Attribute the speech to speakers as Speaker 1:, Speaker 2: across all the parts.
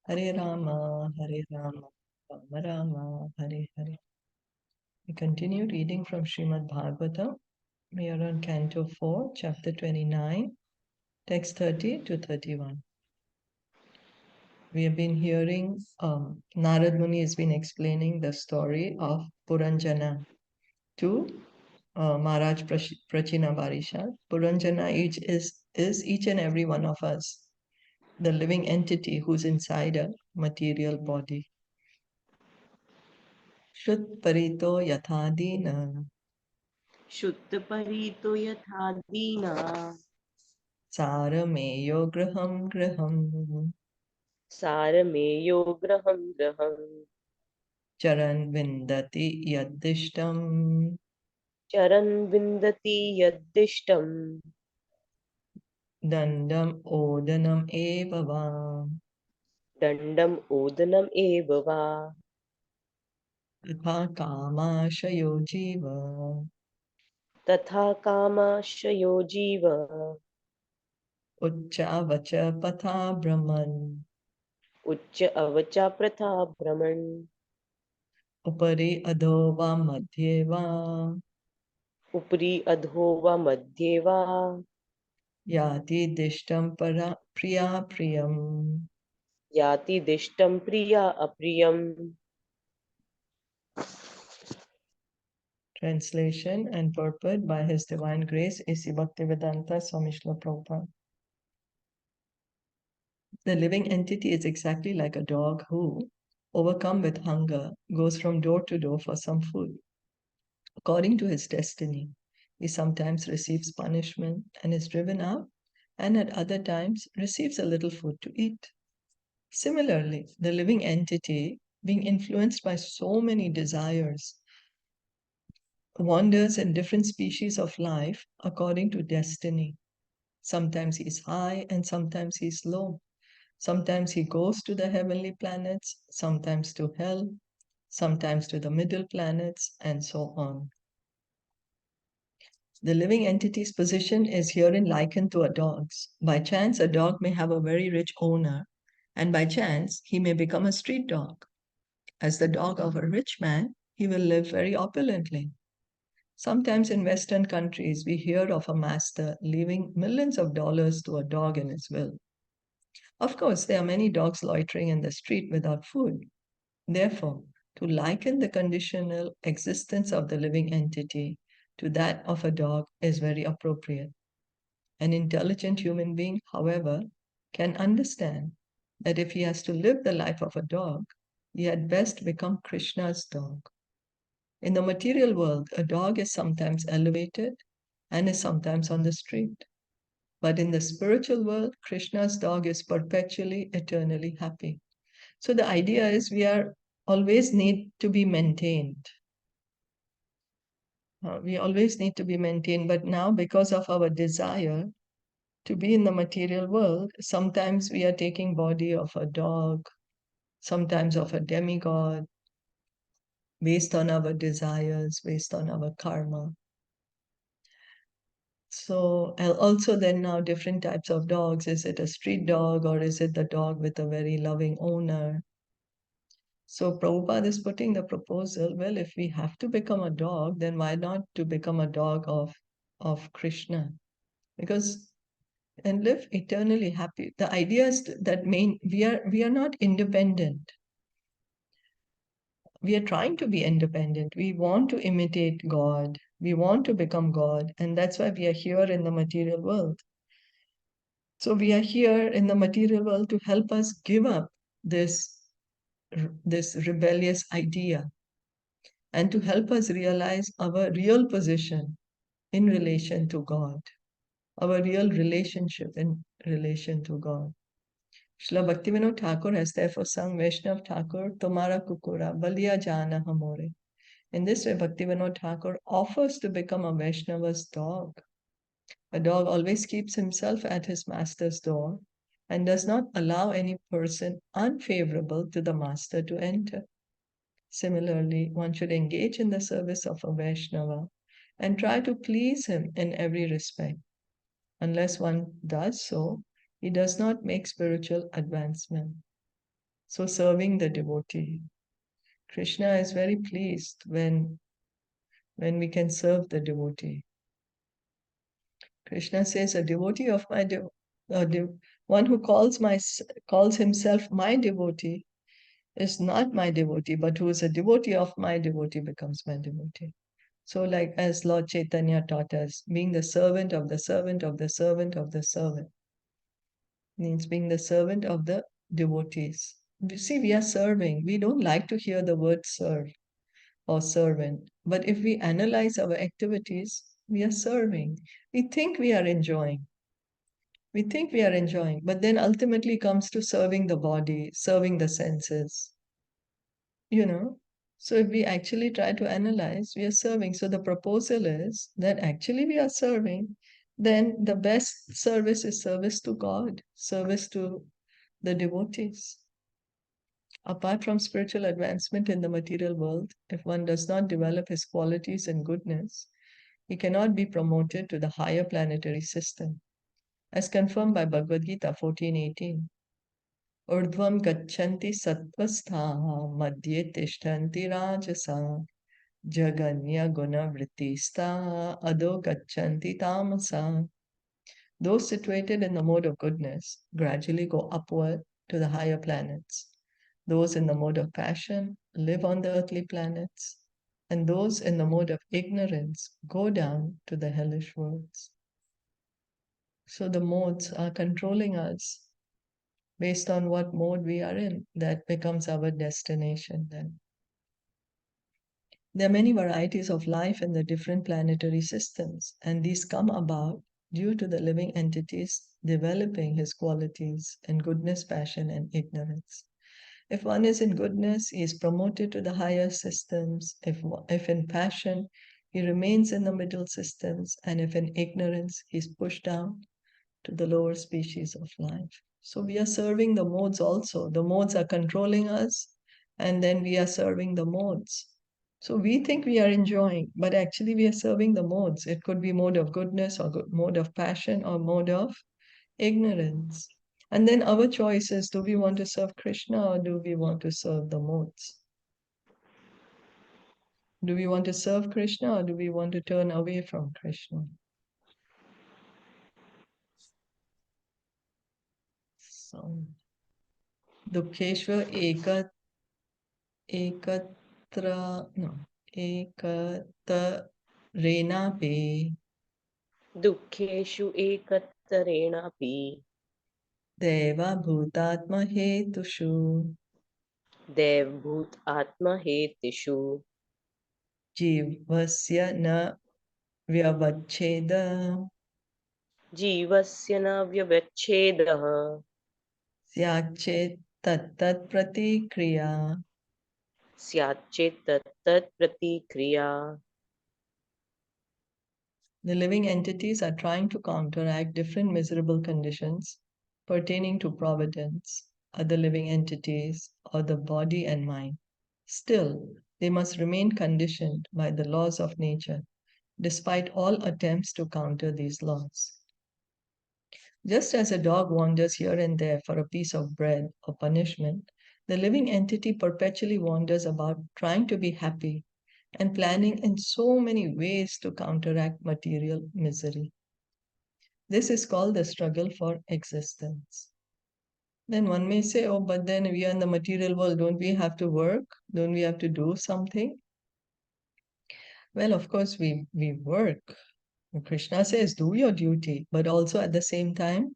Speaker 1: Hare Rama, Rama Rama, Hare Hare. We continue reading from Srimad Bhagavatam. We are on Canto 4, chapter 29, text 30 to 31. We have been hearing, Nārada Muni has been explaining the story of Puranjana to Maharaj Prācīnabarhi. Puranjana is each and every one of us, the living entity who's inside a material body. Shrut parito yathadina
Speaker 2: शुद्धपरीतो यथा दीना
Speaker 1: सारमेयो graham graham
Speaker 2: सारमेयो ग्रहं ग्रहं
Speaker 1: charan vindati yaddishtam
Speaker 2: चरन् विन्दति यद्दिष्टम्
Speaker 1: dandam odanam eva va
Speaker 2: दण्डम् ओदनम् एव वा
Speaker 1: तथा कामाशयो jiva
Speaker 2: तथा कामाशयो जीव
Speaker 1: उच्चावच पथा brahman
Speaker 2: उच्च अवचा प्रथा भ्रमन्
Speaker 1: upari adho va madhye va
Speaker 2: उपरि अधो वा मध्ये वा
Speaker 1: yati dishtam para priya priyam.
Speaker 2: याति दिष्टं प्रिया अप्रियम्
Speaker 1: Translation and purport by His Divine Grace A.C. Bhaktivedanta Swami Srila Prabhupada. The living entity is exactly like a dog who, overcome with hunger, goes from door to door for some food. According to his destiny, he sometimes receives punishment and is driven out, and at other times receives a little food to eat. Similarly, the living entity, being influenced by so many desires, wanders in different species of life according to destiny. Sometimes he's high and sometimes he's low. Sometimes he goes to the heavenly planets, sometimes to hell, sometimes to the middle planets, and so on. The living entity's position is herein likened to a dog's. By chance, a dog may have a very rich owner, and by chance, he may become a street dog. As the dog of a rich man, he will live very opulently. Sometimes in Western countries, we hear of a master leaving millions of dollars to a dog in his will. Of course, there are many dogs loitering in the street without food. Therefore, to liken the conditional existence of the living entity to that of a dog is very appropriate. An intelligent human being, however, can understand that if he has to live the life of a dog, he had best become Krishna's dog. In the material world, a dog is sometimes elevated and is sometimes on the street. But in the spiritual world, Krishna's dog is perpetually, eternally happy. So the idea is we are always need to be maintained. We always need to be maintained, but now because of our desire to be in the material world, sometimes we are taking body of a dog, sometimes of a demigod, based on our desires, based on our karma. So also then now different types of dogs. Is it a street dog or is it the dog with a very loving owner? So Prabhupada is putting the proposal, well, if we have to become a dog, then why not to become a dog of Krishna? Because and live eternally happy. The idea is that we are not independent. We are trying to be independent. We want to imitate God. We want to become God. And that's why we are here in the material world. So we are here in the material world to help us give up this rebellious idea and to help us realize our real position in relation to God, our real relationship in relation to God. Srila Bhaktivinoda Thakur has therefore sung Vaishnav Thakur, Tumara Kukura, Baliya Jana Hamore. In this way, Bhaktivinoda Thakur offers to become a Vaishnava's dog. A dog always keeps himself at his master's door and does not allow any person unfavorable to the master to enter. Similarly, one should engage in the service of a Vaishnava and try to please him in every respect. Unless one does so, he does not make spiritual advancement. So serving the devotee. Krishna is very pleased when we can serve the devotee. Krishna says, a devotee of my one who calls himself my devotee is not my devotee, but who is a devotee of my devotee becomes my devotee. So, like as Lord Chaitanya taught us, being the servant of the servant of the servant of the servant means being the servant of the devotees. See, we are serving. We don't like to hear the word serve or servant. But if we analyze our activities, we are serving. We think we are enjoying. We think we are enjoying, but then ultimately comes to serving the body, serving the senses, you know. So if we actually try to analyze, we are serving. So the proposal is that actually we are serving, then the best service is service to God, service to the devotees. Apart from spiritual advancement in the material world, if one does not develop his qualities and goodness, he cannot be promoted to the higher planetary system, as confirmed by Bhagavad Gita 14:18. Urdhvam gachanti sattvasthaha madhye tishtanti rajasa jaganya guna vrittista adho gachanti tamasa. Those situated in the mode of goodness gradually go upward to the higher planets. Those in the mode of passion live on the earthly planets, and those in the mode of ignorance go down to the hellish worlds. So the modes are controlling us based on what mode we are in. That becomes our destination then. There are many varieties of life in the different planetary systems, and these come about due to the living entities developing his qualities in goodness, passion, and ignorance. If one is in goodness, he is promoted to the higher systems. If in passion, he remains in the middle systems. And if in ignorance, he is pushed down to the lower species of life. So we are serving the modes also. The modes are controlling us, and then we are serving the modes. So we think we are enjoying, but actually we are serving the modes. It could be mode of goodness or mode of passion or mode of ignorance. And then our choice is, do we want to serve Krishna or do we want to serve the modes? Do we want to serve Krishna or do we want to turn away from Krishna? So, Dukeshva ekatra, no, ekatarenapi
Speaker 2: दुःखेषु एकत्तरेणापि
Speaker 1: deva bhutatma hetushu
Speaker 2: देवभूत आत्महेतिषु
Speaker 1: jivasya na vyavacheda
Speaker 2: जीवस्य न व्यवच्छेदः
Speaker 1: syachet tattat pratikriya.
Speaker 2: स्याच्चेत् तत्तत् प्रतिक्रिया.
Speaker 1: The living entities are trying to counteract different miserable conditions pertaining to providence, other living entities, or the body and mind. Still, they must remain conditioned by the laws of nature, despite all attempts to counter these laws. Just as a dog wanders here and there for a piece of bread or punishment, the living entity perpetually wanders about trying to be happy and planning in so many ways to counteract material misery. This is called the struggle for existence. Then one may say, oh, but then we are in the material world. Don't we have to work? Don't we have to do something? Well, of course, we work. Krishna says, do your duty, but also at the same time,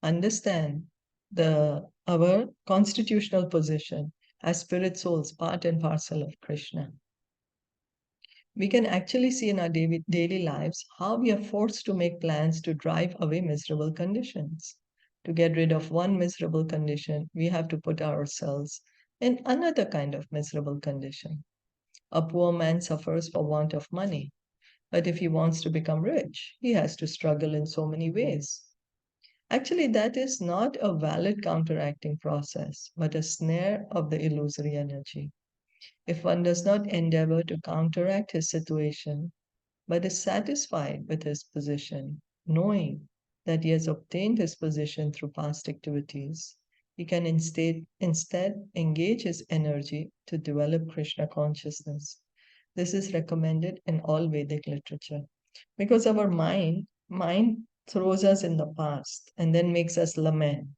Speaker 1: understand our constitutional position as spirit souls, part and parcel of Krishna. We can actually see in our daily lives how we are forced to make plans to drive away miserable conditions. To get rid of one miserable condition, we have to put ourselves in another kind of miserable condition. A poor man suffers for want of money, but if he wants to become rich, he has to struggle in so many ways. Actually, that is not a valid counteracting process, but a snare of the illusory energy. If one does not endeavor to counteract his situation, but is satisfied with his position, knowing that he has obtained his position through past activities, He can instead engage his energy to develop Krishna consciousness. This is recommended in all Vedic literature because our mind throws us in the past and then makes us lament,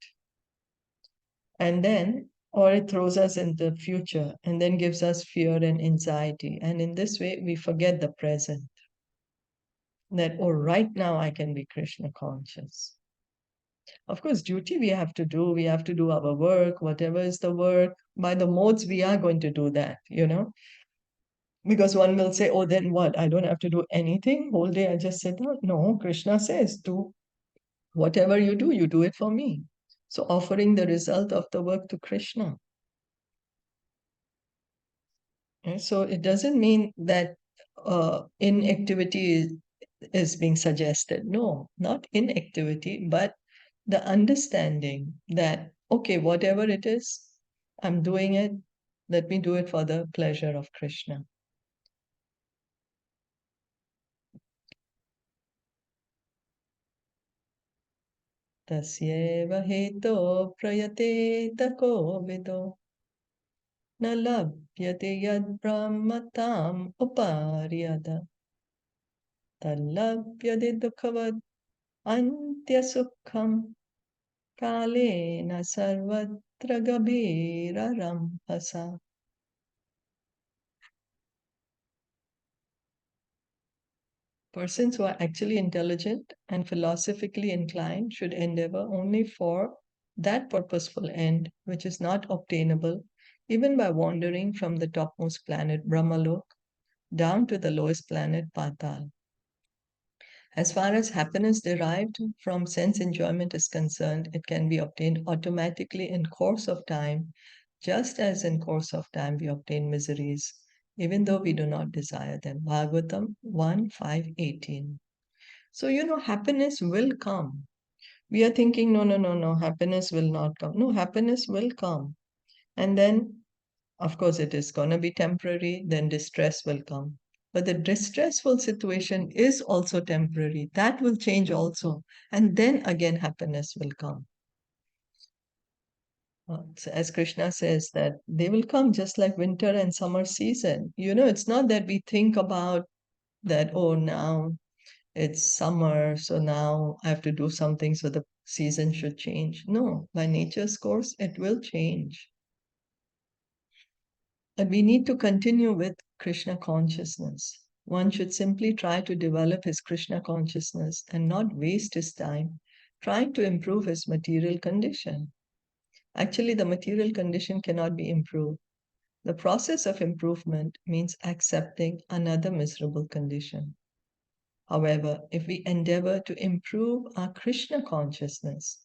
Speaker 1: and then or it throws us in the future and then gives us fear and anxiety, and in this way we forget the present, that oh, right now I can be Krishna conscious. Of course, duty we have to do. We have to do our work, whatever is the work. By the modes, we are going to do that, Because one will say, oh, then what? I don't have to do anything. Whole day I just sit down. No, Krishna says, do whatever you do it for me. So offering the result of the work to Krishna. And so it doesn't mean that inactivity is being suggested. No, not inactivity, but the understanding that, okay, whatever it is, I'm doing it. Let me do it for the pleasure of Krishna. Tasyeva heto prayate tako vido na labhyate yad brahmatam uparyada talabhyate dukkavad antya sukham kalena sarvatra gabhira rampasa. Persons who are actually intelligent and philosophically inclined should endeavor only for that purposeful end which is not obtainable even by wandering from the topmost planet Brahmalok down to the lowest planet Patal. As far as happiness derived from sense enjoyment is concerned, it can be obtained automatically in course of time, just as in course of time we obtain miseries, even though we do not desire them. Bhagavatam 1:5-18. So, happiness will come. We are thinking, no, happiness will not come. No, happiness will come. And then, of course, it is going to be temporary, then distress will come. But the distressful situation is also temporary. That will change also. And then again, happiness will come. So as Krishna says, that they will come just like winter and summer season. It's not that we think about that, oh, now it's summer, so now I have to do something so the season should change. No, by nature's course, it will change. But we need to continue with Krishna consciousness. One should simply try to develop his Krishna consciousness and not waste his time trying to improve his material condition. Actually, the material condition cannot be improved. The process of improvement means accepting another miserable condition. However, if we endeavor to improve our Krishna consciousness,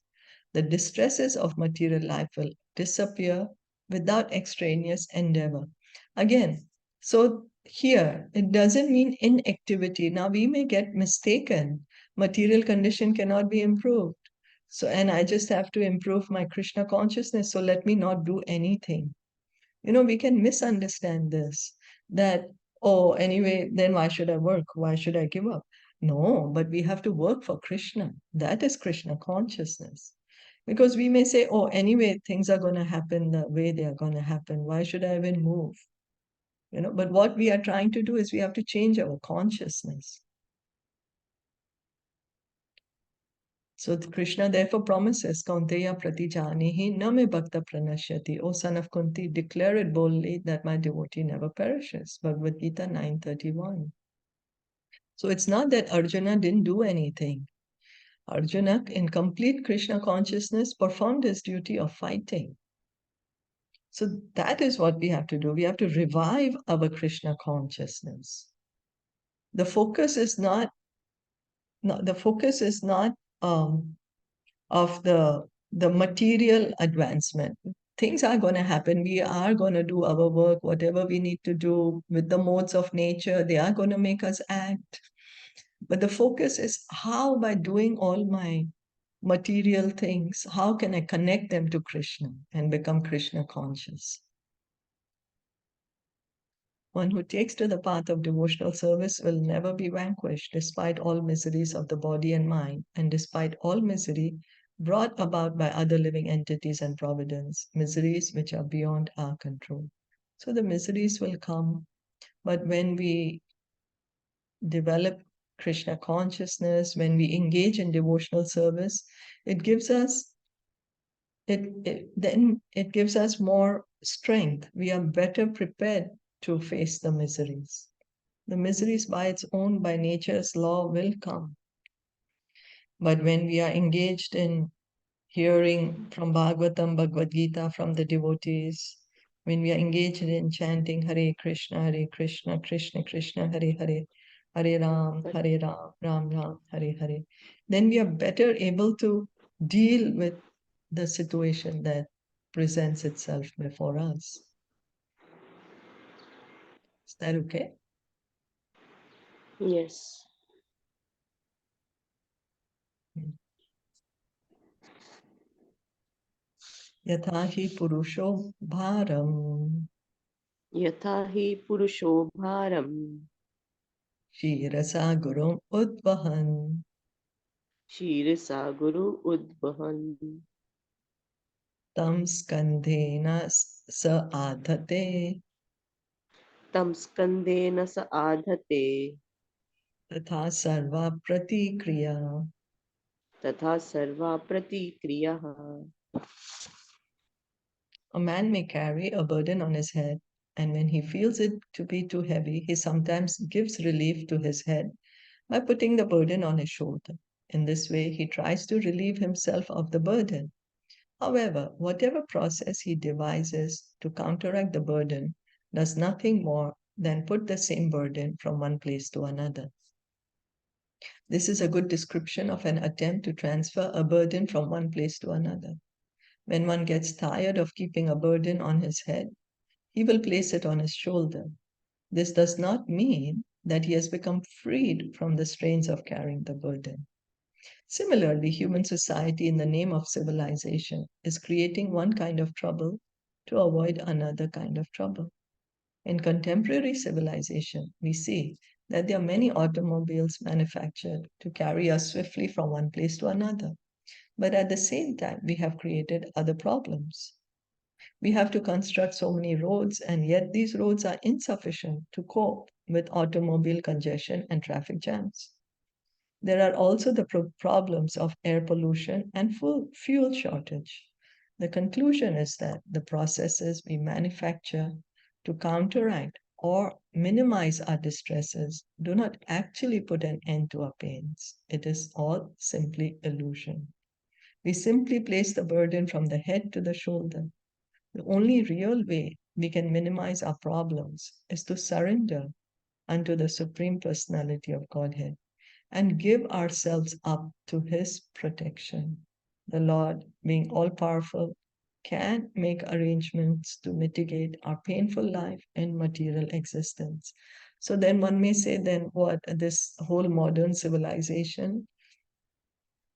Speaker 1: the distresses of material life will disappear without extraneous endeavor. Again, so here, it doesn't mean inactivity. Now, we may get mistaken. Material condition cannot be improved. So, and I just have to improve my Krishna consciousness, so let me not do anything. We can misunderstand this, that, oh, anyway, then why should I work? Why should I give up? No, but we have to work for Krishna. That is Krishna consciousness. Because we may say, oh, anyway, things are going to happen the way they are going to happen. Why should I even move? But what we are trying to do is we have to change our consciousness. So Krishna therefore promises, Kaunteya pratijanihi na me bhakta pranashyati. O son of Kunti, declare it boldly that my devotee never perishes. Bhagavad Gita 9:31. So it's not that Arjuna didn't do anything. Arjuna, in complete Krishna consciousness, performed his duty of fighting. So that is what we have to do. We have to revive our Krishna consciousness. The focus is not of the material advancement. Things are going to happen. We are going to do our work, whatever we need to do with the modes of nature. They are going to make us act. But the focus is how, by doing all my material things, how can I connect them to Krishna and become Krishna conscious? One who takes to the path of devotional service will never be vanquished, despite all miseries of the body and mind, and despite all misery, brought about by other living entities and providence, miseries which are beyond our control. So the miseries will come, but when we develop Krishna consciousness, when we engage in devotional service, it gives us it gives us more strength. We are better prepared to face the miseries. The miseries by its own, by nature's law, will come. But when we are engaged in hearing from Bhagavatam, Bhagavad Gita, from the devotees, when we are engaged in chanting Hare Krishna, Krishna Krishna, Hare Hare, Hare Ram, Ram Ram, Hare Hare, then we are better able to deal with the situation that presents itself before us. Is that okay?
Speaker 2: Yes.
Speaker 1: Yatha hi purusho bharam
Speaker 2: Yatha hi purusho bharam
Speaker 1: shirasa gurum udvahan
Speaker 2: shirasa guru udvahan
Speaker 1: tam skandhena sa adhate
Speaker 2: tam skandena sa adhate
Speaker 1: tatha sarva pratikriya.
Speaker 2: tatha sarva pratikriyaha.
Speaker 1: A man may carry a burden on his head, and when he feels it to be too heavy, he sometimes gives relief to his head by putting the burden on his shoulder. In this way, he tries to relieve himself of the burden. However, whatever process he devises to counteract the burden does nothing more than put the same burden from one place to another. This is a good description of an attempt to transfer a burden from one place to another. When one gets tired of keeping a burden on his head, he will place it on his shoulder. This does not mean that he has become freed from the strains of carrying the burden. Similarly, human society, in the name of civilization, is creating one kind of trouble to avoid another kind of trouble. In contemporary civilization, we see that there are many automobiles manufactured to carry us swiftly from one place to another. But at the same time, we have created other problems. We have to construct so many roads, and yet these roads are insufficient to cope with automobile congestion and traffic jams. There are also the problems of air pollution and fuel shortage. The conclusion is that the processes we manufacture to counteract or minimize our distresses do not actually put an end to our pains. It is all simply illusion. We simply place the burden from the head to the shoulder. The only real way we can minimize our problems is to surrender unto the Supreme Personality of Godhead and give ourselves up to His protection. The Lord, being all powerful, can make arrangements to mitigate our painful life and material existence. So then one may say, then what? This whole modern civilization,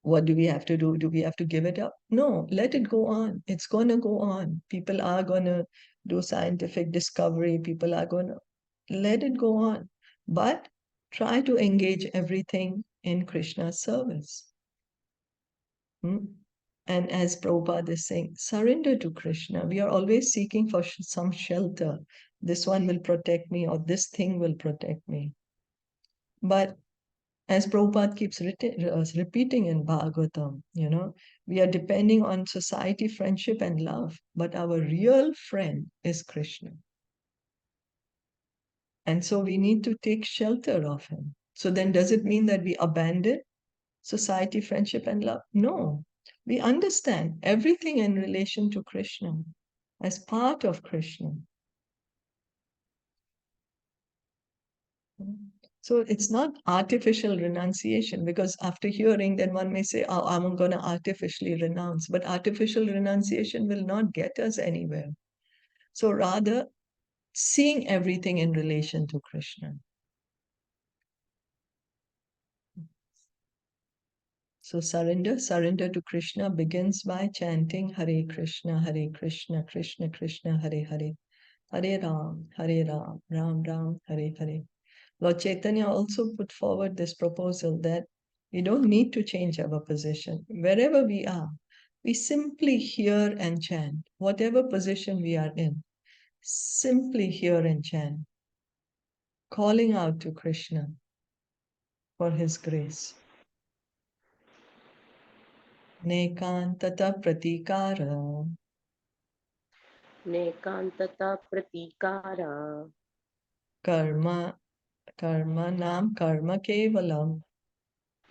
Speaker 1: what do we have to do? Do we have to give it up? No, let it go on. It's going to go on. People are going to do scientific discovery. People are going to let it go on. But try to engage everything in Krishna's service. And as Prabhupada is saying, surrender to Krishna. We are always seeking for some shelter. This one will protect me, or this thing will protect me. But as Prabhupada keeps repeating in Bhagavatam, we are depending on society, friendship, and love, but our real friend is Krishna. And so we need to take shelter of him. So then does it mean that we abandon society, friendship, and love? No. We understand everything in relation to Krishna as part of Krishna. So it's not artificial renunciation, because after hearing, then one may say, oh, I'm going to artificially renounce. But artificial renunciation will not get us anywhere. So rather, seeing everything in relation to Krishna. So surrender to Krishna begins by chanting Hare Krishna, Krishna Krishna, Hare Hare, Hare Ram, Ram Ram, Hare Hare. Lord Chaitanya also put forward this proposal that We don't need to change our position. Wherever we are, we simply hear and chant. Whatever position we are in, simply hear and chant, calling out to Krishna for his grace. Nekantata pratikara.
Speaker 2: nekantata pratikara
Speaker 1: Karma, karmanam karma kevalam.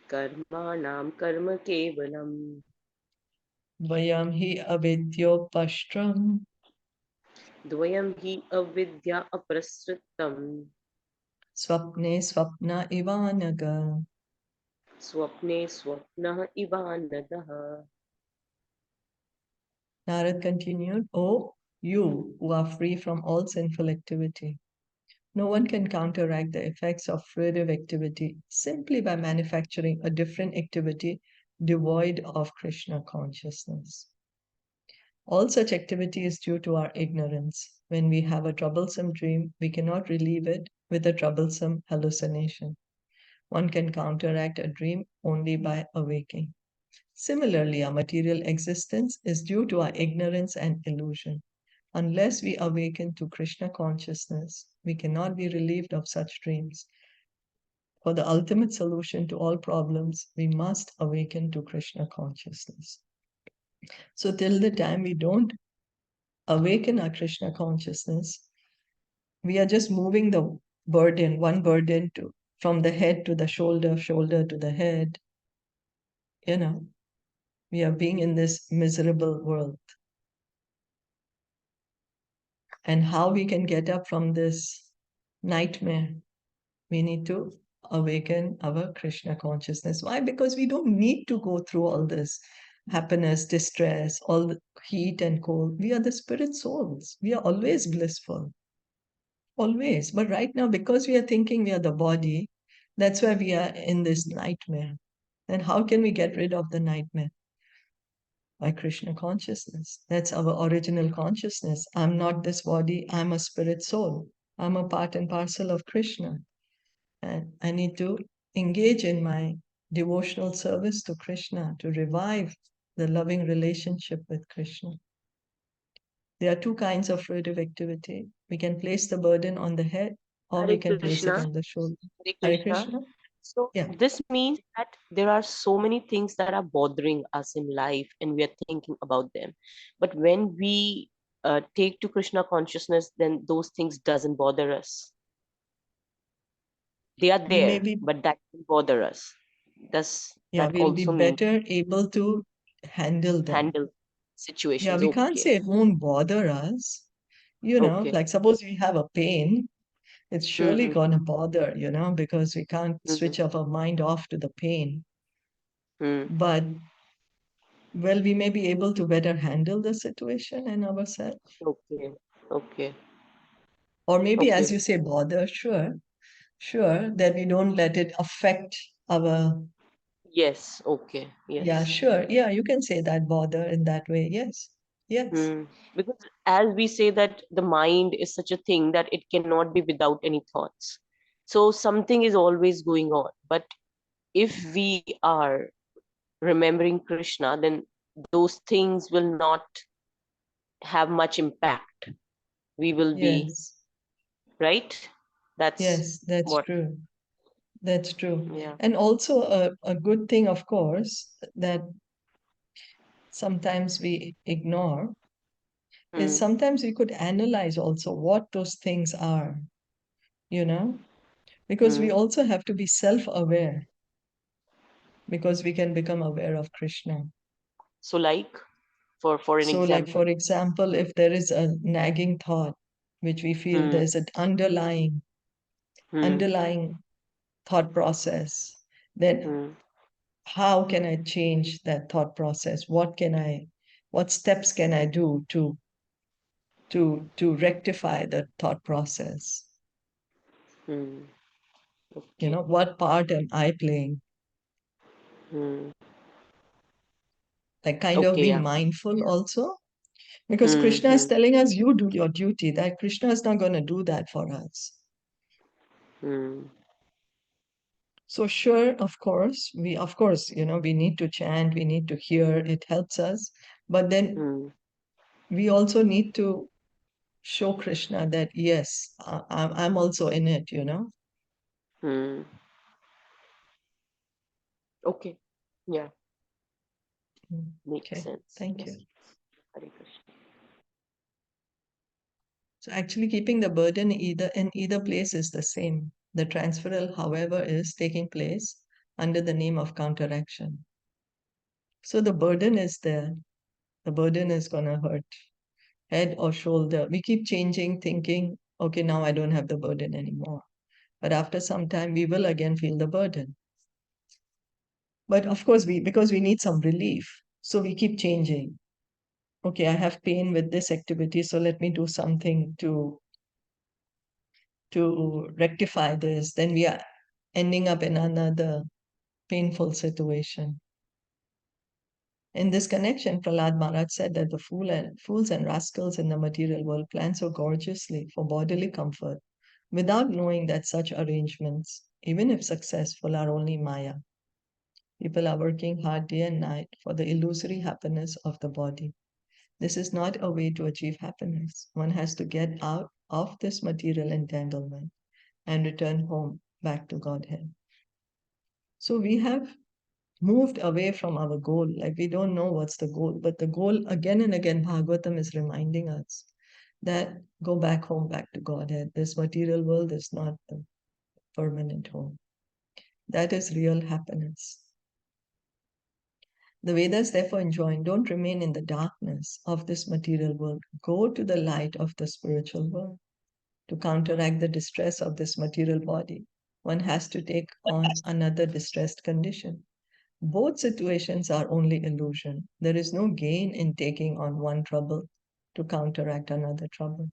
Speaker 2: karmanam karma kevalam
Speaker 1: Vayam hi avidyopashtram.
Speaker 2: dvayam hi avidya aprasritam
Speaker 1: Swapne swapna ivanaga.
Speaker 2: swapne swapnah ivanadah.
Speaker 1: Narad continued, O you who are free from all sinful activity, no one can counteract the effects of fruitive activity simply by manufacturing a different activity devoid of Krishna consciousness. All such activity is due to our ignorance. When we have a troublesome dream, we cannot relieve it with a troublesome hallucination. One can counteract a dream only by awaking. Similarly, our material existence is due to our ignorance and illusion. Unless we awaken to Krishna consciousness, we cannot be relieved of such dreams. For the ultimate solution to all problems, we must awaken to Krishna consciousness. So, till the time we don't awaken our Krishna consciousness, we are just moving the burden, one burden to from the head to the shoulder, shoulder to the head. You know, we are being in this miserable world. And how we can get up from this nightmare? We need to awaken our Krishna consciousness. Why? Because we don't need to go through all this happiness, distress, all the heat and cold. We are the spirit souls. We are always blissful. Always. But right now, because we are thinking we are the body, that's why we are in this nightmare. Then how can we get rid of the nightmare? By Krishna consciousness. That's our original consciousness. I'm not this body, I'm a spirit soul. I'm a part and parcel of Krishna. And I need to engage in my devotional service to Krishna to revive the loving relationship with Krishna. There are two kinds of fruitive activity. We can place the burden on the head or we
Speaker 2: Hare
Speaker 1: can place it
Speaker 2: Krishna,
Speaker 1: on the shoulder.
Speaker 2: Hare
Speaker 1: Hare
Speaker 2: Krishna.
Speaker 1: Krishna?
Speaker 2: So
Speaker 1: Yeah.
Speaker 2: this means that there are so many things that are bothering us in life and we are thinking about them. But when we take to Krishna consciousness, then those things doesn't bother us. They are
Speaker 1: We may
Speaker 2: there,
Speaker 1: be,
Speaker 2: but that doesn't bother us. Does
Speaker 1: yeah,
Speaker 2: that
Speaker 1: we'll be
Speaker 2: also mean
Speaker 1: better able to handle them.
Speaker 2: handle
Speaker 1: Yeah,
Speaker 2: situations?
Speaker 1: we can't
Speaker 2: Okay.
Speaker 1: say it won't bother us.
Speaker 2: Okay.
Speaker 1: Like suppose we have a pain, it's surely
Speaker 2: Mm-hmm.
Speaker 1: gonna bother, because we can't
Speaker 2: Mm-hmm.
Speaker 1: switch our mind off to the pain.
Speaker 2: Mm.
Speaker 1: But, well, we may be able to better handle the situation and ourselves.
Speaker 2: Okay. Okay.
Speaker 1: Or maybe, as
Speaker 2: Okay.
Speaker 1: you say, bother, sure, that we don't let it affect our,
Speaker 2: Yes. Okay.
Speaker 1: yeah,
Speaker 2: Yes.
Speaker 1: sure. Yeah, you can say that bother in that way. Yes, yes,
Speaker 2: Because as we say that the mind is such a thing that it cannot be without any thoughts. So something is always going on. But if we are remembering Krishna, then those things will not have much impact. We will be
Speaker 1: yes,
Speaker 2: right. That's
Speaker 1: yes, that's
Speaker 2: what.
Speaker 1: true. That's true.
Speaker 2: Yeah.
Speaker 1: And also, a good thing, of course, that sometimes we ignore is
Speaker 2: Hmm.
Speaker 1: sometimes we could analyze also what those things are, you know, because we
Speaker 2: Hmm.
Speaker 1: also have to be self aware because we can become aware of Krishna.
Speaker 2: So like for an
Speaker 1: So, like,
Speaker 2: example.
Speaker 1: for example, if there is a nagging thought, which we feel
Speaker 2: Hmm.
Speaker 1: there's an
Speaker 2: Hmm.
Speaker 1: underlying thought process, then
Speaker 2: Hmm.
Speaker 1: how can I change that thought process? What steps can I do to rectify the thought process?
Speaker 2: Hmm. Okay.
Speaker 1: What part am I playing?
Speaker 2: Hmm.
Speaker 1: Like kind of
Speaker 2: Okay.
Speaker 1: being
Speaker 2: Yeah.
Speaker 1: mindful also. Because
Speaker 2: Hmm.
Speaker 1: Krishna is
Speaker 2: Hmm.
Speaker 1: telling us, you do your duty, that Krishna is not going to do that for us.
Speaker 2: Hmm.
Speaker 1: So sure, of course, we need to chant, we need to hear, it helps us. But then we also need to show Krishna that, yes, I'm also in it,
Speaker 2: Hmm. Okay. Yeah, makes
Speaker 1: Okay,
Speaker 2: sense.
Speaker 1: thank
Speaker 2: Yes.
Speaker 1: you.
Speaker 2: Hare Krishna.
Speaker 1: So actually keeping the burden in either place is the same. The transferal, however, is taking place under the name of counteraction. So the burden is there. The burden is gonna hurt. Head or shoulder. We keep changing, thinking, okay, now I don't have the burden anymore. But after some time, we will again feel the burden. But of course, because we need some relief, so we keep changing. Okay, I have pain with this activity, so let me do something to rectify this. Then we are ending up in another painful situation. In this connection, Prahlad Maharaj said that the fools and rascals in the material world plan so gorgeously for bodily comfort without knowing that such arrangements, even if successful, are only Maya. People are working hard day and night for the illusory happiness of the body. This is not a way to achieve happiness. One has to get out of this material entanglement and return home back to Godhead. So we have moved away from our goal. Like we don't know what's the goal, but the goal again and again, Bhagavatam is reminding us that go back home, back to Godhead. This material world is not the permanent home. That is real happiness. The Vedas therefore enjoin, don't remain in the darkness of this material world. Go to the light of the spiritual world. To counteract the distress of this material body, one has to take on another distressed condition. Both situations are only illusion. There is no gain in taking on one trouble to counteract another trouble.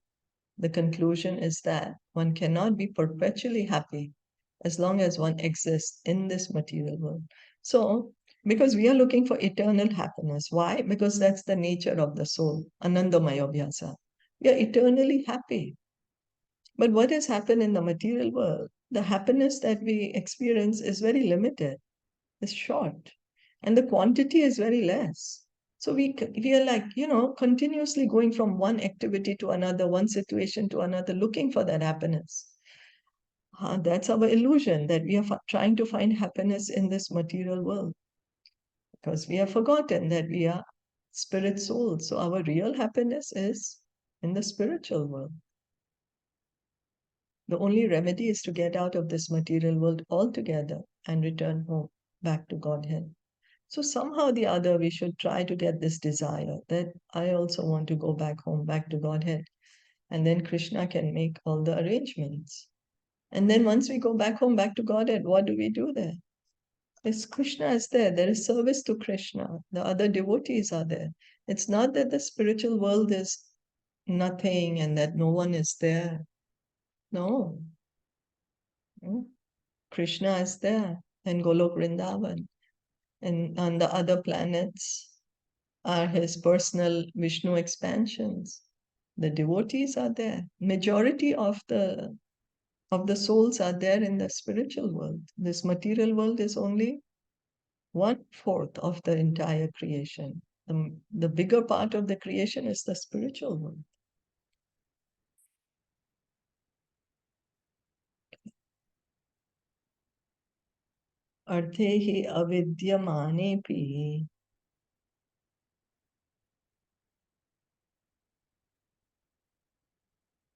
Speaker 1: The conclusion is that one cannot be perpetually happy as long as one exists in this material world. So, because we are looking for eternal happiness. Why? Because that's the nature of the soul, Anandamaya Abhyasa. We are eternally happy. But what has happened in the material world? The happiness that we experience is very limited, is short, and the quantity is very less. So we are like, continuously going from one activity to another, one situation to another, looking for that happiness. That's our illusion that we are trying to find happiness in this material world because we have forgotten that we are spirit souls. So our real happiness is in the spiritual world. The only remedy is to get out of this material world altogether and return home, back to Godhead. So somehow or the other, we should try to get this desire that I also want to go back home, back to Godhead. And then Krishna can make all the arrangements. And then once we go back home, back to Godhead, what do we do there? Yes, Krishna is there. There is service to Krishna. The other devotees are there. It's not that the spiritual world is nothing and that no one is there. No. Krishna is there in Golok Vrindavan. And on the other planets are his personal Vishnu expansions. The devotees are there. Majority of the souls are there in the spiritual world. This material world is only 1/4 of the entire creation. The bigger part of the creation is the spiritual world. Arte hi avidyamanepi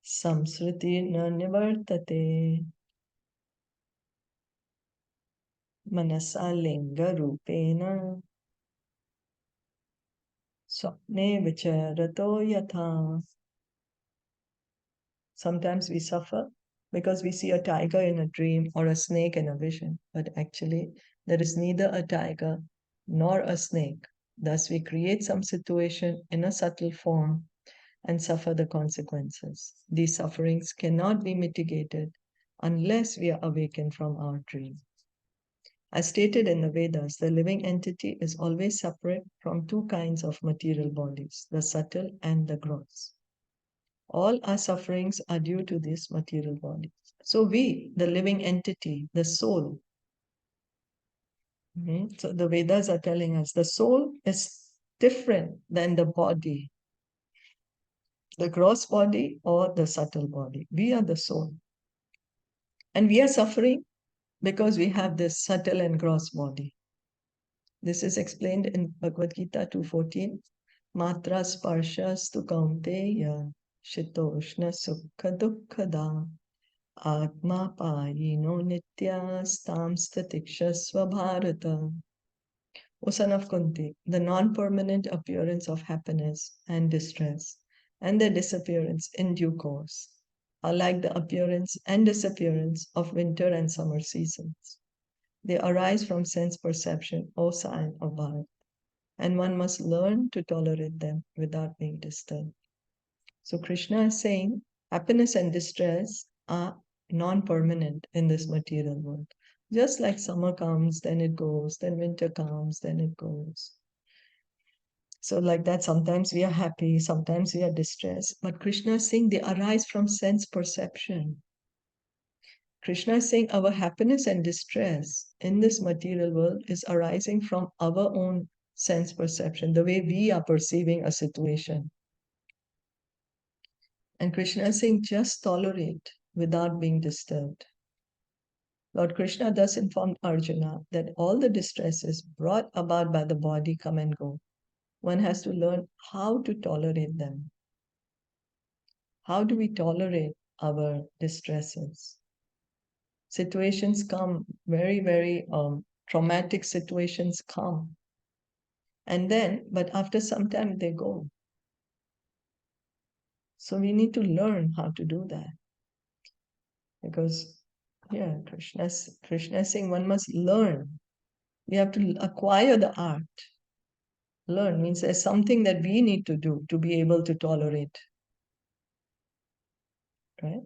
Speaker 1: samsriti na nivartate manasa linga rupena swapne vicharato yatha. Sometimes we suffer because we see a tiger in a dream or a snake in a vision, but actually there is neither a tiger nor a snake. Thus we create some situation in a subtle form and suffer the consequences. These sufferings cannot be mitigated unless we are awakened from our dream. As stated in the Vedas, the living entity is always separate from two kinds of material bodies, the subtle and the gross. All our sufferings are due to this material body. So we, the living entity, the soul, So the Vedas are telling us the soul is different than the body, the gross body or the subtle body. We are the soul. And we are suffering because we have this subtle and gross body. This is explained in Bhagavad Gita 2.14. Matra sparshas tu kaunteya shitoshna sukha dukkhada atma payino nityas tamstatikshasva bharata. O son of Kunti, the non-permanent appearance of happiness and distress and their disappearance in due course are like the appearance and disappearance of winter and summer seasons. They arise from sense perception, O son of Bharat, and one must learn to tolerate them without being disturbed. So Krishna is saying happiness and distress are non-permanent in this material world. Just like summer comes, then it goes, then winter comes, then it goes. So like that, sometimes we are happy, sometimes we are distressed. But Krishna is saying they arise from sense perception. Krishna is saying our happiness and distress in this material world is arising from our own sense perception, the way we are perceiving a situation. And Krishna is saying just tolerate without being disturbed. Lord Krishna thus informed Arjuna that all the distresses brought about by the body come and go. One has to learn how to tolerate them. How do we tolerate our distresses? Situations come, very, very traumatic situations come. And then, but after some time, they go. So we need to learn how to do that. Because, yeah, Krishna is saying one must learn. We have to acquire the art. Learn means there's something that we need to do to be able to tolerate. Right?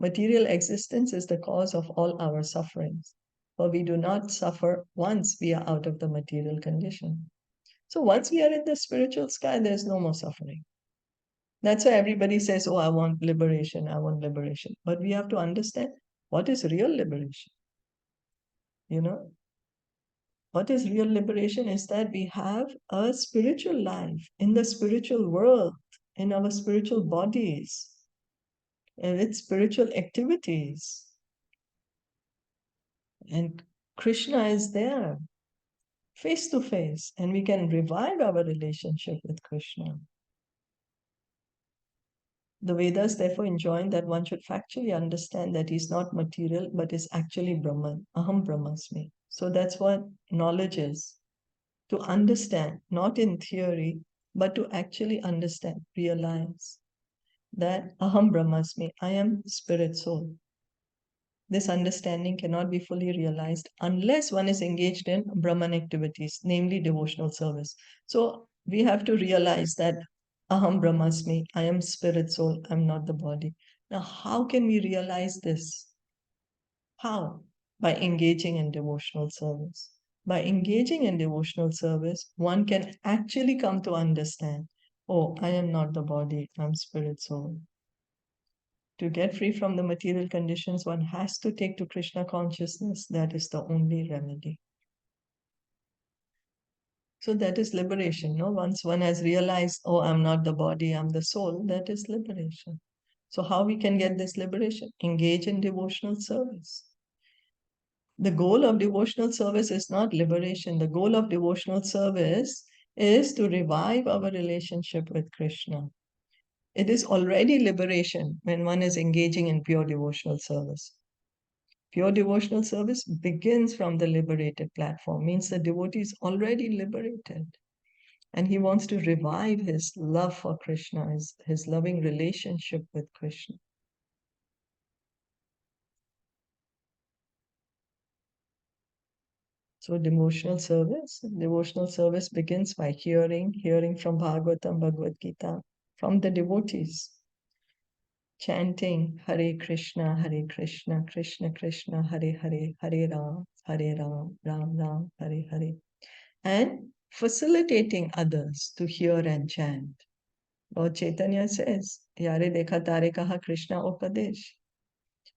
Speaker 1: Material existence is the cause of all our sufferings. For we do not suffer once we are out of the material condition. So once we are in the spiritual sky, there's no more suffering. That's why everybody says, oh, I want liberation, I want liberation. But we have to understand what is real liberation. You know, what is real liberation is that we have a spiritual life in the spiritual world, in our spiritual bodies, with spiritual activities. And Krishna is there, face to face, and we can revive our relationship with Krishna. The Vedas therefore enjoin that one should factually understand that he's not material, but is actually Brahman, Aham Brahmasmi. So that's what knowledge is. To understand, not in theory, but to actually understand, realize that Aham Brahmasmi, I am spirit soul. This understanding cannot be fully realized unless one is engaged in Brahman activities, namely devotional service. So we have to realize that Aham Brahmasmi, I am spirit soul, I'm not the body. Now, how can we realize this? How? By engaging in devotional service. By engaging in devotional service, one can actually come to understand, oh, I am not the body, I'm spirit soul. To get free from the material conditions, one has to take to Krishna consciousness. That is the only remedy. So that is liberation. No, once one has realized, oh, I'm not the body, I'm the soul, that is liberation. So how we can get this liberation? Engage in devotional service. The goal of devotional service is not liberation. The goal of devotional service is to revive our relationship with Krishna. It is already liberation when one is engaging in pure devotional service. Pure devotional service begins from the liberated platform, means the devotee is already liberated. And he wants to revive his love for Krishna, his loving relationship with Krishna. So devotional service begins by hearing from Bhagavatam, Bhagavad Gita, from the devotees, chanting Hare Krishna, Krishna Krishna, Hare Hare, Hare Ram, Ram Ram, Hare Hare, and facilitating others to hear and chant. Lord Chaitanya says, Yare dekha tare kaha Krishna Upadesh.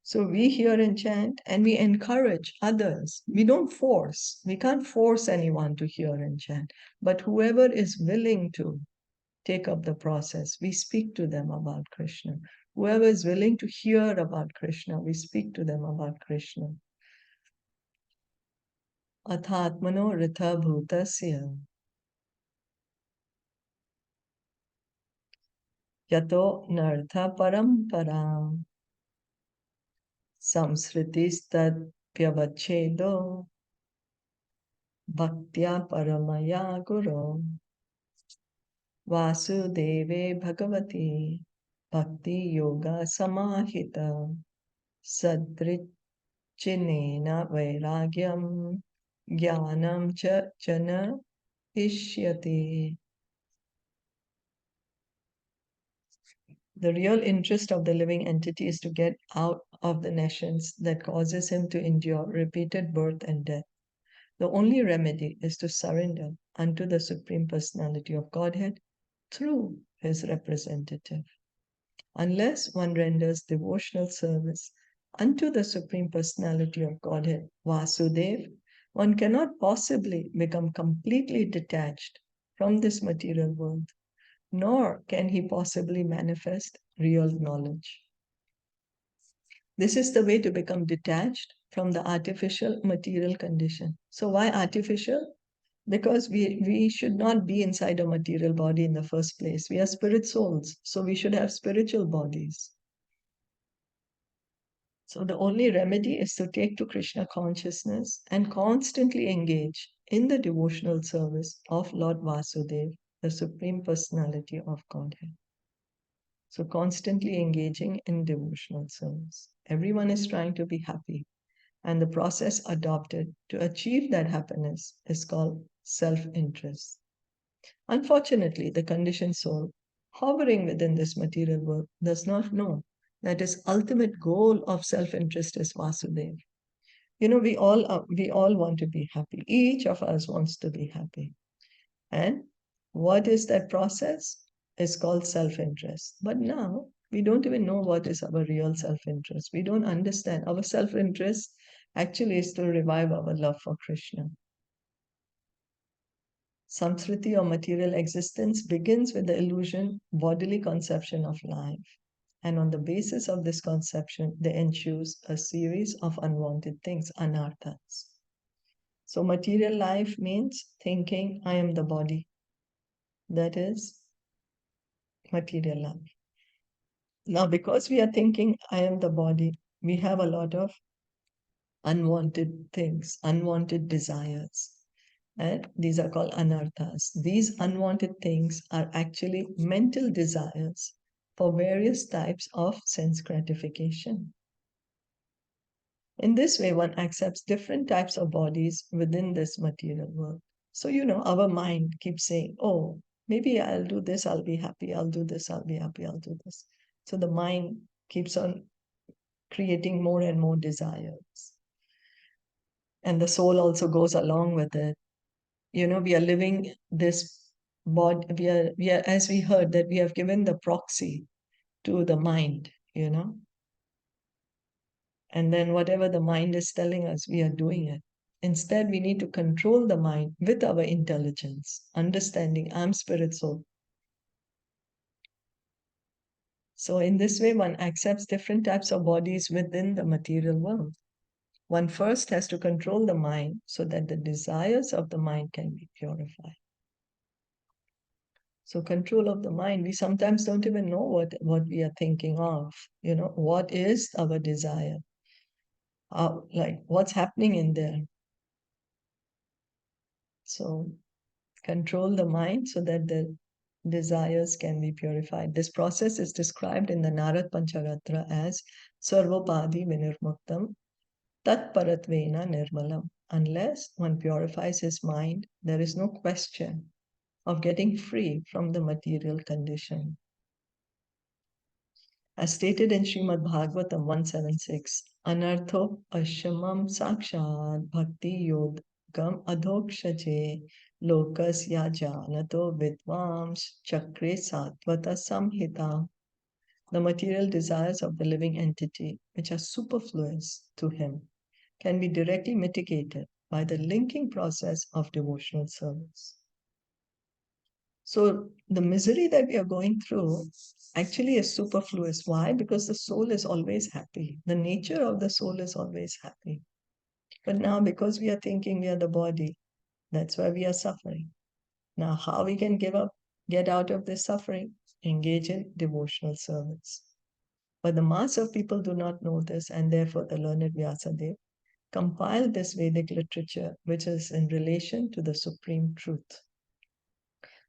Speaker 1: So we hear and chant and we encourage others. We don't force. We can't force anyone to hear and chant. But whoever is willing to take up the process, we speak to them about Krishna. Whoever is willing to hear about Krishna, we speak to them about Krishna. Athatmano ritha bhutasya yato nartha paramparam samsritistad pyavachedo bhaktya paramaya guru Vasudeve Bhagavati Bhakti Yoga Samahita Sadrichinena Vairagyam Jnanam Cha Jana Ishyati. The real interest of the living entity is to get out of the nescience that causes him to endure repeated birth and death. The only remedy is to surrender unto the Supreme Personality of Godhead through his representative. Unless one renders devotional service unto the Supreme Personality of Godhead, Vasudev, one cannot possibly become completely detached from this material world, nor can he possibly manifest real knowledge. This is the way to become detached from the artificial material condition. So why artificial? Because we should not be inside a material body in the first place. We are spirit souls, so we should have spiritual bodies. So the only remedy is to take to Krishna consciousness and constantly engage in the devotional service of Lord Vasudeva, the Supreme Personality of Godhead. So constantly engaging in devotional service. Everyone is trying to be happy, and the process adopted to achieve that happiness is called self-interest. Unfortunately, the conditioned soul, hovering within this material world, does not know that his ultimate goal of self-interest is Vasudeva. We all want to be happy. Each of us wants to be happy. And what is that process? It's called self-interest. But now we don't even know what is our real self-interest. We don't understand. Our self-interest actually is to revive our love for Krishna. Samsriti or material existence begins with the illusion, bodily conception of life. And on the basis of this conception, there ensues a series of unwanted things, anarthas. So material life means thinking, I am the body. That is material life. Now, because we are thinking, I am the body, we have a lot of unwanted things, unwanted desires. And these are called anarthas. These unwanted things are actually mental desires for various types of sense gratification. In this way, one accepts different types of bodies within this material world. So, our mind keeps saying, oh, maybe I'll do this, I'll be happy, I'll do this, I'll be happy, I'll do this. So the mind keeps on creating more and more desires. And the soul also goes along with it. We are living this body, we are, as we heard, that we have given the proxy to the mind, and then whatever the mind is telling us, we are doing it. Instead, we need to control the mind with our intelligence, understanding I'm spirit soul. So in this way, one accepts different types of bodies within the material world. One first has to control the mind so that the desires of the mind can be purified. So control of the mind, we sometimes don't even know what we are thinking of. What is our desire? Like what's happening in there? So control the mind so that the desires can be purified. This process is described in the Nārada Pañcharatra as Sarvopadi Vinirmuktam Tat Paratvena Nirmalam. Unless one purifies his mind, there is no question of getting free from the material condition. As stated in Srimad Bhagavatam 176, Anartho Ashamam Sakshat Bhakti Yogam Adhokshaje Lokasya Janato Vidvams Chakre Satvata Samhita. The material desires of the living entity, which are superfluous to him, can be directly mitigated by the linking process of devotional service. So the misery that we are going through actually is superfluous. Why? Because the soul is always happy. The nature of the soul is always happy. But now, because we are thinking we are the body, that's why we are suffering. Now, how we can get out of this suffering? Engage in devotional service. But the mass of people do not know this, and therefore the learned Vyasadeva compiled this Vedic literature, which is in relation to the supreme truth.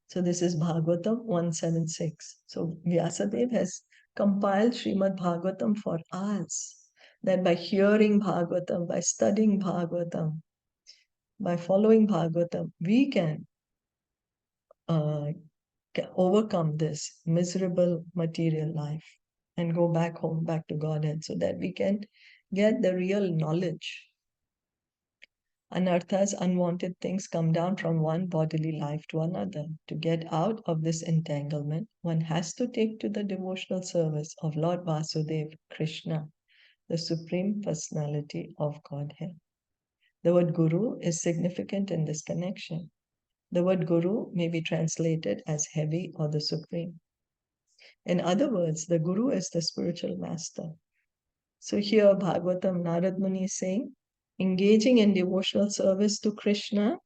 Speaker 1: So this is Bhagavatam 176. So Vyasadeva has compiled Srimad Bhagavatam for us, that by hearing Bhagavatam, by studying Bhagavatam, by following Bhagavatam, we can overcome this miserable material life and go back home, back to Godhead, so that we can get the real knowledge. Anarthas, unwanted things, come down from one bodily life to another. To get out of this entanglement, one has to take to the devotional service of Lord Vasudeva, Krishna, the Supreme Personality of Godhead. The word Guru is significant in this connection. The word Guru may be translated as heavy or the Supreme. In other words, the Guru is the spiritual master. So here Bhagavatam Nārada Muni is saying, engaging in devotional service to Krishna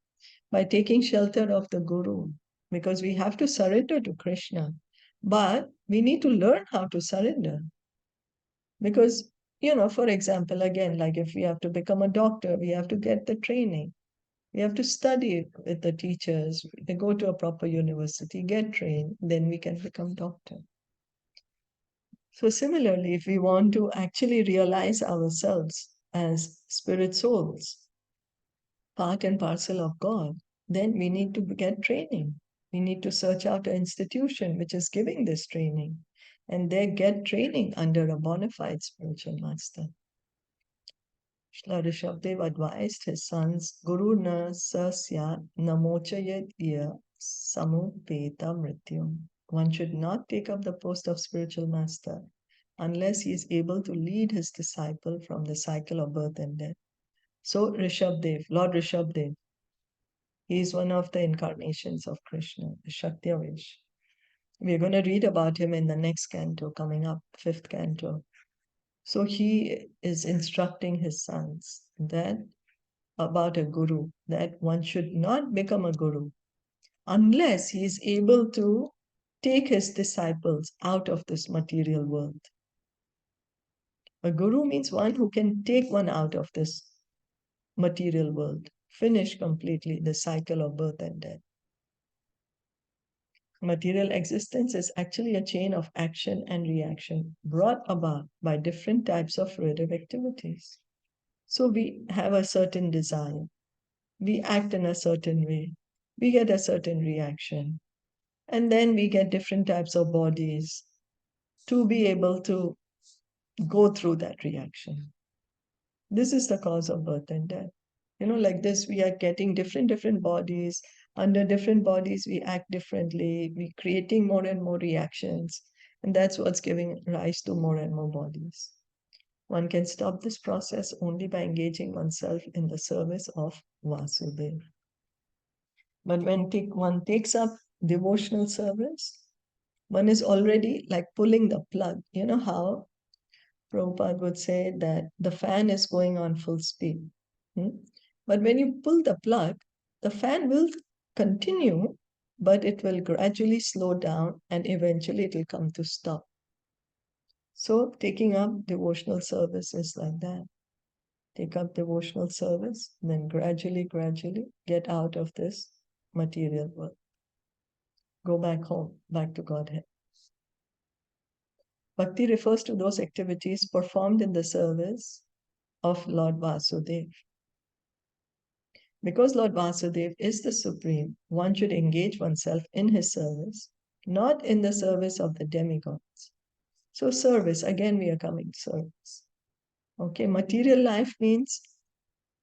Speaker 1: by taking shelter of the Guru, because we have to surrender to Krishna. But we need to learn how to surrender. Because, for example, again, like if we have to become a doctor, we have to get the training. We have to study with the teachers. They go to a proper university, get trained, then we can become doctor. So similarly, if we want to actually realize ourselves as spirit souls, part and parcel of God, then we need to get training. We need to search out an institution which is giving this training, and they get training under a bona fide spiritual master. Shri Rishabdev advised his sons, Guru na sasya namochayat iya samupeta mrityum. One should not take up the post of spiritual master unless he is able to lead his disciple from the cycle of birth and death. So Rishabdev, Lord Rishabdev, he is one of the incarnations of Krishna, the Shaktivish. We're going to read about him in the next canto coming up, 5th canto. So he is instructing his sons that about a guru, that one should not become a guru unless he is able to take his disciples out of this material world. A guru means one who can take one out of this material world, finish completely the cycle of birth and death. Material existence is actually a chain of action and reaction brought about by different types of fruitive activities. So we have a certain desire, we act in a certain way, we get a certain reaction, and then we get different types of bodies to be able to go through that reaction. This is the cause of birth and death. Like this, we are getting different bodies. Under different bodies, we act differently. We're creating more and more reactions. And that's what's giving rise to more and more bodies. One can stop this process only by engaging oneself in the service of Vasudeva. But when one takes up devotional service, one is already like pulling the plug. You know how Prabhupada would say that the fan is going on full speed. But when you pull the plug, the fan will continue, but it will gradually slow down and eventually it will come to stop. So taking up devotional service is like that. Take up devotional service, then gradually get out of this material world. Go back home, back to Godhead. Bhakti refers to those activities performed in the service of Lord Vasudeva. Because Lord Vasudeva is the Supreme, one should engage oneself in his service, not in the service of the demigods. So service, again we are coming to service. Okay, material life means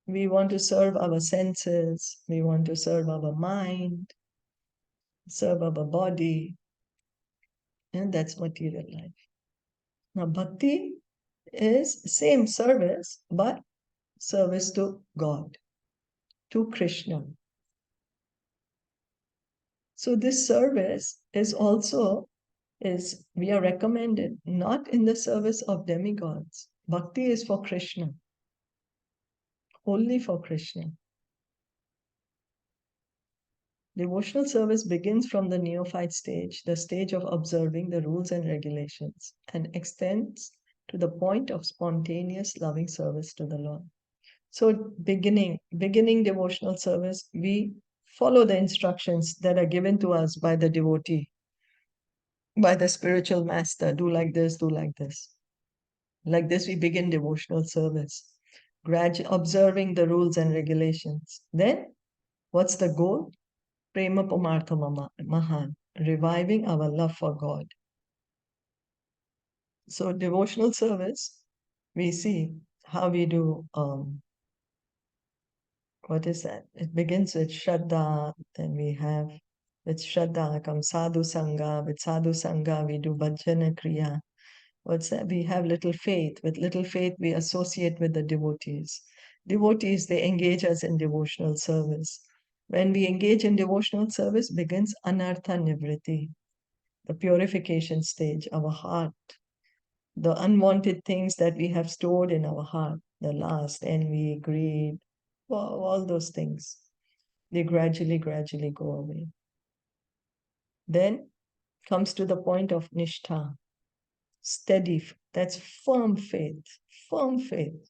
Speaker 1: we want to serve our senses, we want to serve our mind, serve our body, and that's material life. Now, bhakti is same service, but service to God, to Krishna. So this service is also, we are recommended not in the service of demigods. Bhakti is for Krishna, only for Krishna. Devotional service begins from the neophyte stage, the stage of observing the rules and regulations, and extends to the point of spontaneous loving service to the Lord. So beginning devotional service, we follow the instructions that are given to us by the devotee, by the spiritual master. Do like this, do like this. Like this, we begin devotional service, observing the rules and regulations. Then, what's the goal? Prema Pumartha Mahan, reviving our love for God. So, devotional service, we see how we do, what is that? It begins with Shraddha, then we have, with Shraddha comes Sadhu Sangha, with Sadhu Sangha we do Bhajana Kriya. What's that? We have little faith. With little faith, we associate with the devotees. Devotees, they engage us in devotional service. When we engage in devotional service, begins Anartha Nivriti, the purification stage, our heart, the unwanted things that we have stored in our heart, the lust, envy, greed, all those things, they gradually go away. Then comes to the point of Nishtha, steady, that's firm faith, firm faith.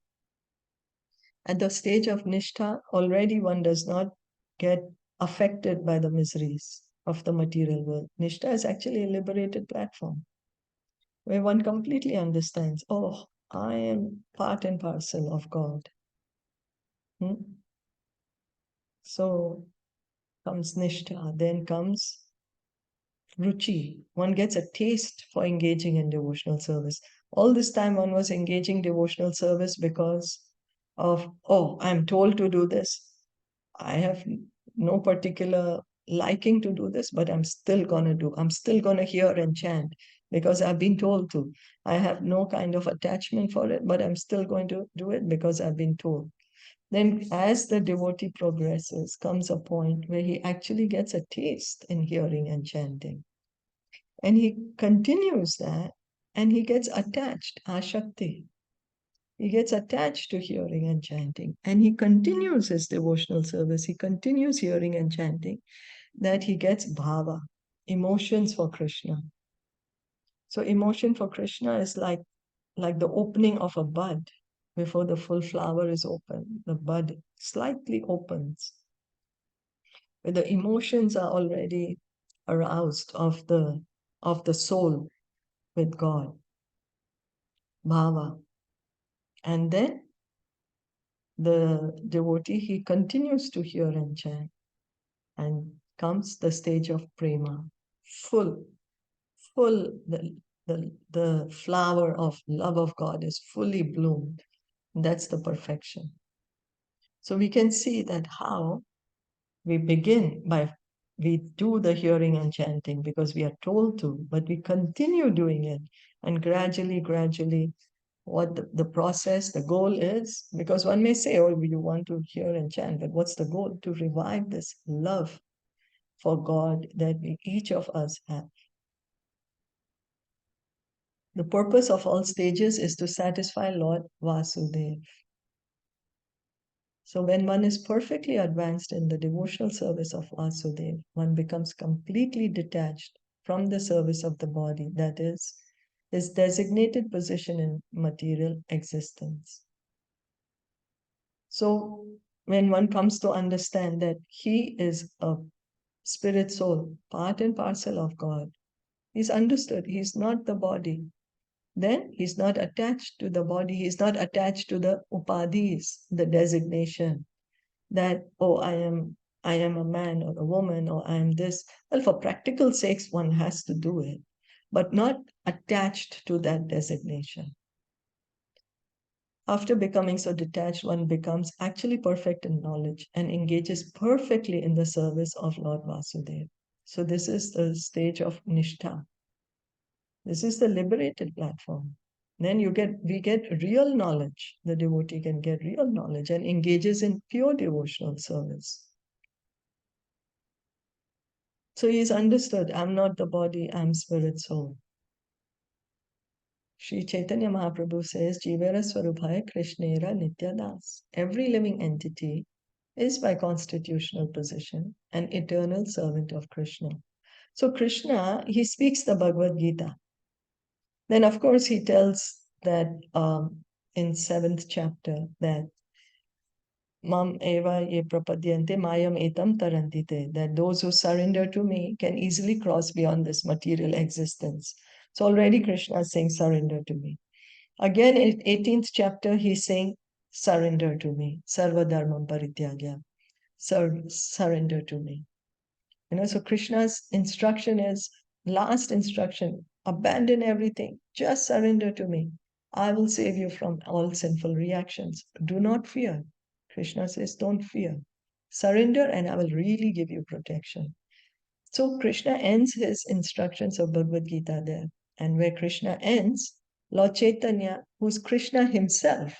Speaker 1: At the stage of Nishtha, already one does not get affected by the miseries of the material world. Nishtha is actually a liberated platform where one completely understands, oh, I am part and parcel of God. So comes Nishtha, then comes Ruchi. One gets a taste for engaging in devotional service. All this time one was engaging devotional service because of, oh, I'm told to do this. I have no particular liking to do this, but I'm still going to do. I'm still going to hear and chant because I've been told to. I have no kind of attachment for it, but I'm still going to do it because I've been told. Then as the devotee progresses, comes a point where he actually gets a taste in hearing and chanting. And he continues that and he gets attached, ashakti. He gets attached to hearing and chanting, and he continues his devotional service. He continues hearing and chanting, that he gets bhava, emotions for Krishna. So emotion for Krishna is like the opening of a bud. Before the full flower is open, the bud slightly opens, where the emotions are already aroused of the soul with God, bhava. And then the devotee, he continues to hear and chant, and comes the stage of prema, full, the flower of love of God is fully bloomed. That's the perfection. So we can see that how we begin by, we do the hearing and chanting because we are told to, but we continue doing it, and gradually what the process, the goal is, because one may say, oh, you want to hear and chant, but what's the goal? To revive this love for God that each of us have. The purpose of all stages is to satisfy Lord Vasudeva. So when one is perfectly advanced in the devotional service of Vasudeva, one becomes completely detached from the service of the body, that is, his designated position in material existence. So when one comes to understand that he is a spirit soul, part and parcel of God, he's understood, he's not the body. Then he's not attached to the body, he's not attached to the upadhis, the designation that, oh, I am a man or a woman, or I am this. Well, for practical sakes, one has to do it, but not attached to that designation. After becoming so detached, one becomes actually perfect in knowledge and engages perfectly in the service of Lord Vasudeva. So this is the stage of Nishtha. This is the liberated platform. Then we get real knowledge. The devotee can get real knowledge and engages in pure devotional service. So he's understood, I'm not the body, I'm spirit soul. Sri Chaitanya Mahaprabhu says, Jivera Swarubhaya Krishnera Nityadas. Every living entity is by constitutional position an eternal servant of Krishna. So Krishna, he speaks the Bhagavad Gita. Then of course he tells that in 7th chapter that Mam eva ye prapadyante mayam etam tarantite, that those who surrender to me can easily cross beyond this material existence. So already Krishna is saying, surrender to me. Again, in 18th chapter, he's saying, surrender to me. Sarva dharmam parityagya. Surrender to me. So Krishna's instruction is, last instruction, abandon everything. Just surrender to me. I will save you from all sinful reactions. Do not fear. Krishna says, don't fear. Surrender and I will really give you protection. So Krishna ends his instructions of Bhagavad Gita there. And where Krishna ends, Lord Chaitanya, who's Krishna himself,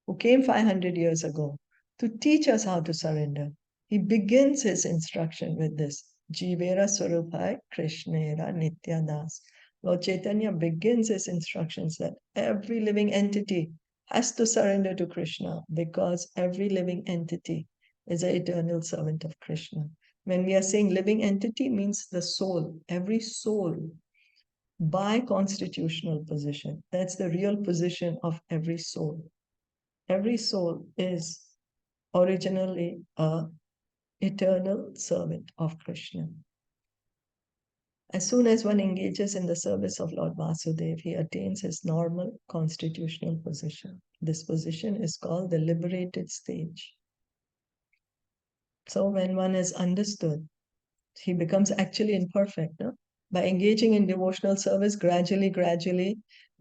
Speaker 1: who came 500 years ago to teach us how to surrender, he begins his instruction with this, Jivera Swarupai Krishnera Nityadas. Lord Chaitanya begins his instructions that every living entity has to surrender to Krishna because every living entity is an eternal servant of Krishna. When we are saying living entity, means the soul, every soul by constitutional position. That's the real position of every soul. Every soul is originally an eternal servant of Krishna. As soon as one engages in the service of Lord Vasudeva, he attains his normal constitutional position. This position is called the liberated stage. So when one is understood, he becomes actually imperfect. No? By engaging in devotional service, gradually,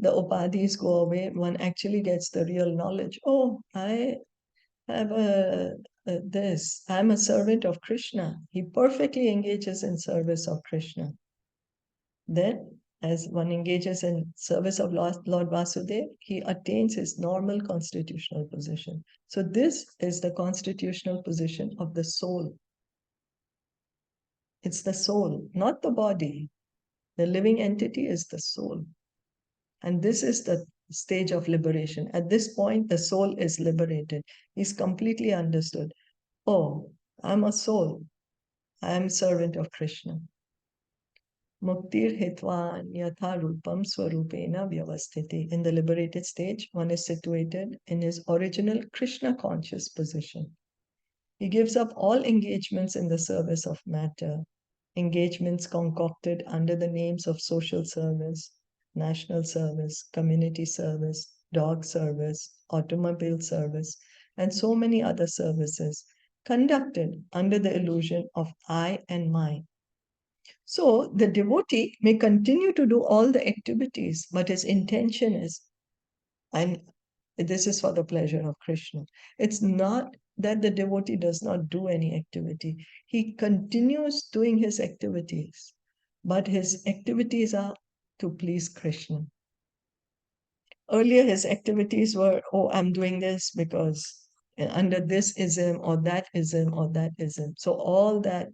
Speaker 1: the upadhis go away. One actually gets the real knowledge. Oh, I have this. I'm a servant of Krishna. He perfectly engages in service of Krishna. Then, as one engages in service of Lord Vasudeva, he attains his normal constitutional position. So this is the constitutional position of the soul. It's the soul, not the body. The living entity is the soul. And this is the stage of liberation. At this point, the soul is liberated. He's completely understood. Oh, I'm a soul. I'm servant of Krishna. Muktir hitva yatha rupam swarupena vyavasthiti. In the liberated stage, one is situated in his original Krishna conscious position. He gives up all engagements in the service of matter, engagements concocted under the names of social service, national service, community service, dog service, automobile service, and so many other services conducted under the illusion of I and mine. So the devotee may continue to do all the activities, but his intention is, this is for the pleasure of Krishna. It's not that the devotee does not do any activity. He continues doing his activities, but his activities are to please Krishna. Earlier, his activities were, oh, I'm doing this because under this ism or that ism or that ism. So all that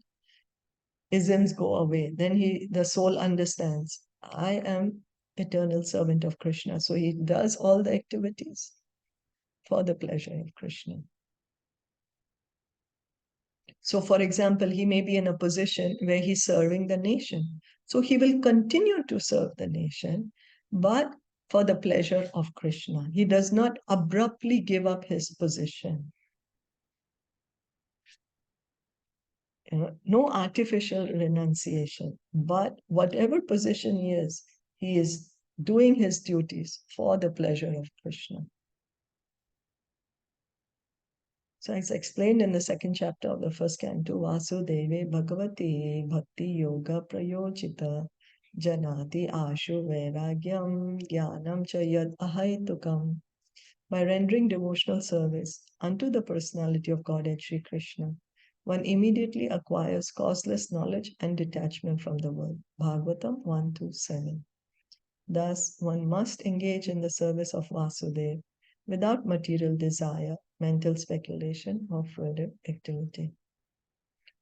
Speaker 1: isms go away. Then the soul understands, I am eternal servant of Krishna. So he does all the activities for the pleasure of Krishna. So, for example, he may be in a position where he's serving the nation. So he will continue to serve the nation, but for the pleasure of Krishna. He does not abruptly give up his position. No artificial renunciation, but whatever position he is doing his duties for the pleasure of Krishna. So it's explained in the 2nd chapter of the 1st canto, Vasudeve Bhagavati Bhakti Yoga Prayojita Janati Ashu Vairagyam Jnanam Cha Yad Ahaitukam. By rendering devotional service unto the personality of Godhead Sri Krishna, one immediately acquires causeless knowledge and detachment from the world. Bhagavatam 1-7. Thus, one must engage in the service of Vasudeva without material desire, mental speculation, or further activity.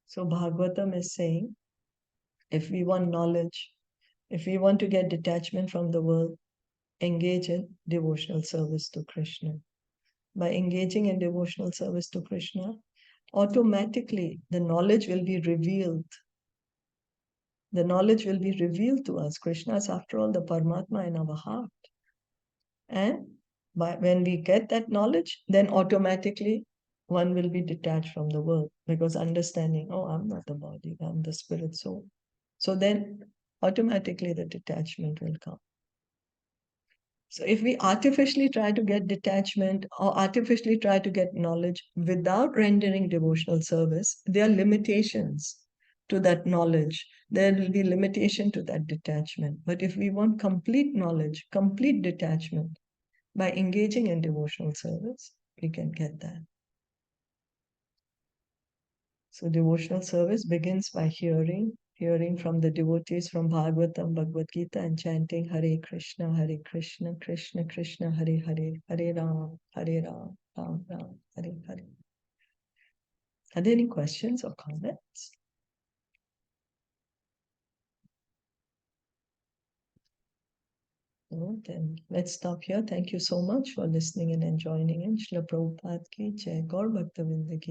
Speaker 1: So Bhagavatam is saying, if we want knowledge, if we want to get detachment from the world, engage in devotional service to Krishna. By engaging in devotional service to Krishna, automatically the knowledge will be revealed. The knowledge will be revealed to us. Krishna is, after all, the Paramatma in our heart. And when we get that knowledge, then automatically one will be detached from the world, because understanding, oh, I'm not the body, I'm the spirit soul. So then automatically the detachment will come. So if we artificially try to get detachment or artificially try to get knowledge without rendering devotional service, there are limitations to that knowledge. There will be limitation to that detachment. But if we want complete knowledge, complete detachment, by engaging in devotional service, we can get that. So devotional service begins by hearing from the devotees from Bhagavatam, Bhagavad Gita, and chanting Hare Krishna, Krishna Krishna, Hare Hare, Hare Ram, Ram Ram, Hare Hare. Are there any questions or comments? No, then let's stop here. Thank you so much for listening and joining in. Srila Prabhupada ki Jai, Gaur Bhakta Vrinda ki